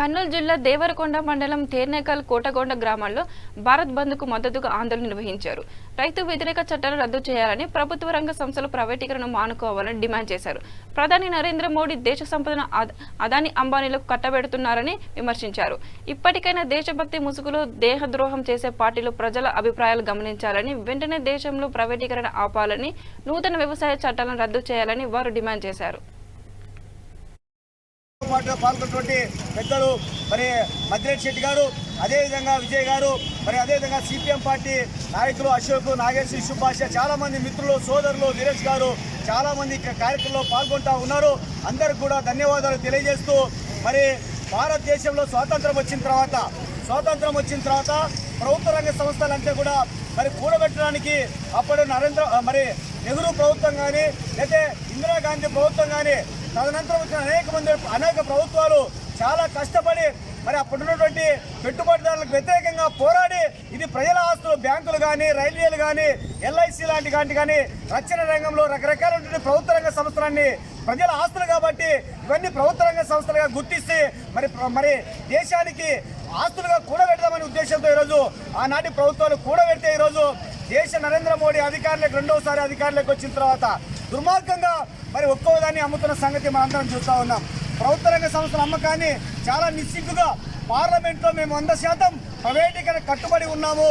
కర్నూలు జిల్లా దేవరకొండ మండలం తేర్నేకల్ కోటగొండ గ్రామాల్లో భారత్ బంద్కు మద్దతుగా ఆందోళన నిర్వహించారు. రైతు వ్యతిరేక చట్టాలను రద్దు చేయాలని, ప్రభుత్వ రంగ సంస్థల ప్రైవేటీకరణను మానుకోవాలని డిమాండ్ చేశారు. ప్రధాని నరేంద్ర మోడీ దేశ సంపదను అదాని అంబానీలకు కట్టబెడుతున్నారని విమర్శించారు. ఇప్పటికైనా దేశభక్తి ముసుగులో దేహద్రోహం చేసే పార్టీలు ప్రజల అభిప్రాయాలు గమనించాలని, వెంటనే దేశంలో ప్రైవేటీకరణ ఆపాలని, నూతన వ్యవసాయ చట్టాలను రద్దు చేయాలని వారు డిమాండ్ చేశారు. పాల్గొన్నటువంటి పెద్దలు మరి మద్దిరెడ్డి శెట్టి గారు, అదేవిధంగా విజయ్ గారు, మరి అదేవిధంగా సిపిఎం పార్టీ నాయకులు అశోక్, నాగేశ్వరి, సుభాష, చాలా మంది మిత్రులు, సోదరులు, వీరేష్ గారు చాలా మంది కార్యక్రమంలో పాల్గొంటూ ఉన్నారు. అందరికి కూడా ధన్యవాదాలు తెలియజేస్తూ, మరి భారతదేశంలో స్వాతంత్రం వచ్చిన తర్వాత ప్రభుత్వ రంగ సంస్థలంటే కూడా మరి కూడబెట్టడానికి అప్పుడు నెహ్రూ ప్రభుత్వం కానీ, లేకపోతే ఇందిరాగాంధీ ప్రభుత్వం కానీ, తదనంతరం వచ్చిన అనేక ప్రభుత్వాలు చాలా కష్టపడి మరి అప్పుడున్నటువంటి పెట్టుబడిదారులకు వ్యతిరేకంగా పోరాడి ఇది ప్రజల ఆస్తులు, బ్యాంకులు కానీ, రైల్వేలు కానీ, ఎల్ఐసి లాంటి కానీ రక్షణ రంగంలో రకరకాలైన ప్రభుత్వ రంగ సంస్థలన్నీ ప్రజల ఆస్తులు కాబట్టి ఇవన్నీ ప్రభుత్వ రంగ సంస్థలుగా గుర్తిస్తే మరి దేశానికి ఆస్తులుగా కూడబెడదామనే ఉద్దేశంతో ఈరోజు ఆనాటి ప్రభుత్వాలు కూడబెడితే ఈరోజు నరేంద్ర మోడీ రెండోసారి అధికారులకు వచ్చిన తర్వాత దుర్మార్గంగా మరి ఒక్కోదాన్ని అమ్ముతున్న సంగతి మనందరం చూస్తూ ఉన్నాం. ప్రభుత్వ రంగ సంస్థల అమ్మకాన్ని చాలా నిస్సిగ్గుగా పార్లమెంట్లో మేము 100% ప్రైవేటీకరణ కట్టుబడి ఉన్నాము.